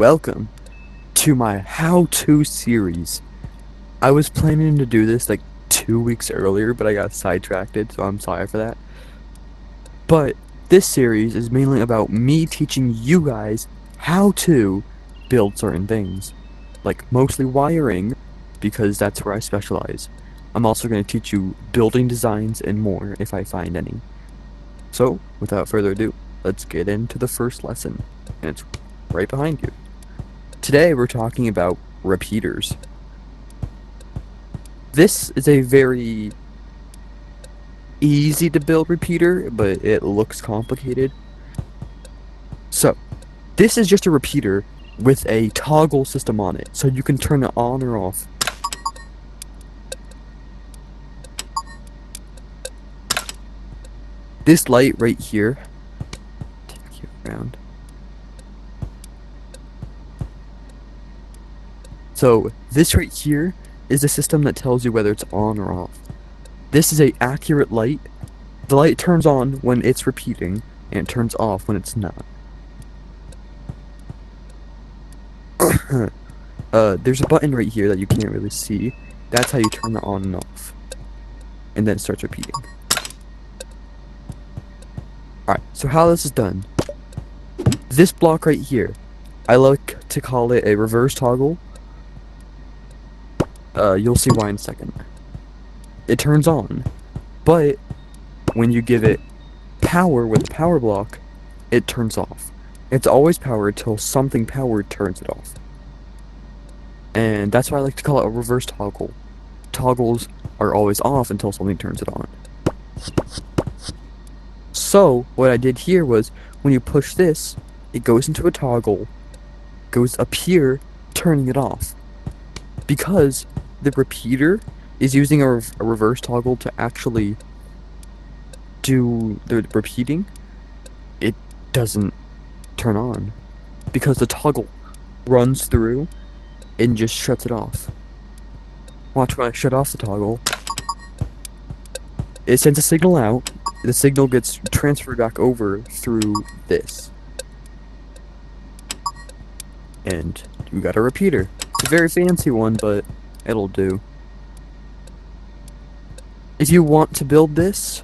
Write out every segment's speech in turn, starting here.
welcome to my how-to series. I was planning to do this like 2 weeks earlier, but I got sidetracked, so I'm sorry for that. But this series is mainly about me teaching you guys how to build certain things, like mostly wiring, because that's where I specialize. I'm also going to teach you building designs and more if I find any. So, without further ado, let's get into the first lesson, and it's right behind you. Today we're talking about repeaters. This is a very easy to build repeater, but it looks complicated. So, this is just a repeater with a toggle system on it, so you can turn it on or off. This light right here, take you around. So this right here is a system that tells you whether it's on or off. This is a accurate light. The light turns on when it's repeating, and it turns off when it's not. There's a button right here that you can't really see. That's how you turn it on and off. And then it starts repeating. Alright, so how this is done. This block right here, I like to call it a reverse toggle. You'll see why in a second. It turns on, but when you give it power with the power block, it turns off. It's always powered till something powered turns it off. And that's why I like to call it a reverse toggle. Toggles are always off until something turns it on. So, what I did here was, when you push this, it goes into a toggle, goes up here, turning it off. Because the repeater is using a reverse toggle to actually do the repeating, it doesn't turn on. Because the toggle runs through and just shuts it off. Watch when I shut off the toggle. It sends a signal out. The signal gets transferred back over through this. And you got a repeater. It's a very fancy one, but it'll do. If you want to build this,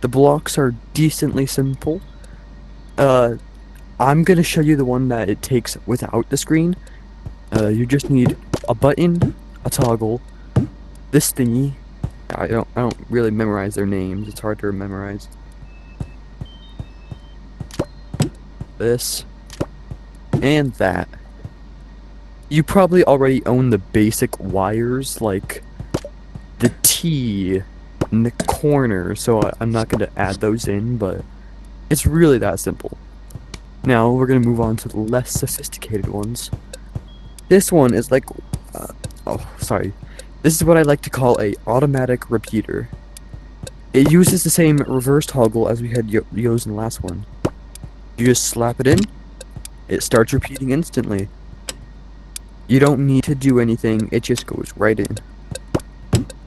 the blocks are decently simple. I'm gonna show you the one that it takes without the screen. You just need a button, a toggle, this thingy. I don't really memorize their names. It's hard to memorize. This and that. You probably already own the basic wires, like the T in the corner, so I'm not going to add those in, but it's really that simple. Now we're going to move on to the less sophisticated ones. This one is like, this is what I like to call a automatic repeater. It uses the same reverse toggle as we had used in the last one. You just slap it in, it starts repeating instantly. You don't need to do anything, it just goes right in.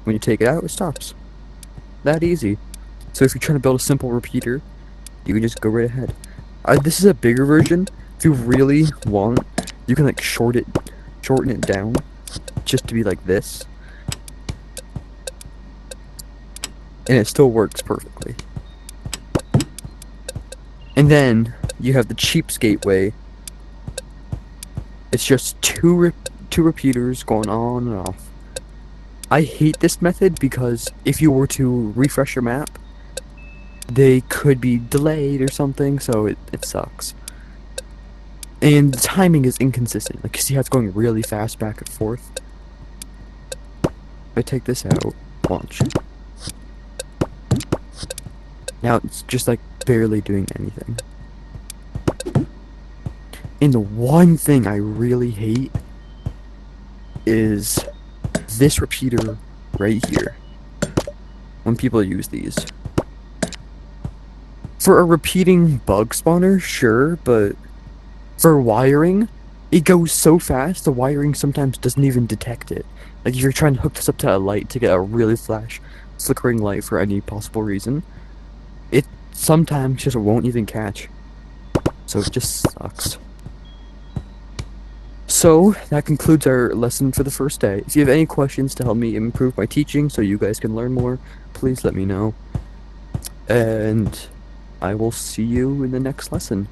When you take it out, it stops. That easy. So if you're trying to build a simple repeater, you can just go right ahead. This is a bigger version. If you really want, you can like shorten it down just to be like this. And it still works perfectly. And then you have the cheapskate way. It's just two repeaters going on and off. I hate this method because if you were to refresh your map, they could be delayed or something, so it sucks. And the timing is inconsistent. Like, you see how it's going really fast back and forth? If I take this out, launch. Now it's just like barely doing anything. And the one thing I really hate is this repeater right here. When people use these. For a repeating bug spawner, sure, but for wiring, it goes so fast the wiring sometimes doesn't even detect it. Like if you're trying to hook this up to a light to get a really flickering light for any possible reason, it sometimes just won't even catch. So it just sucks. So that concludes our lesson for the first day. If you have any questions to help me improve my teaching so you guys can learn more, please let me know. And I will see you in the next lesson.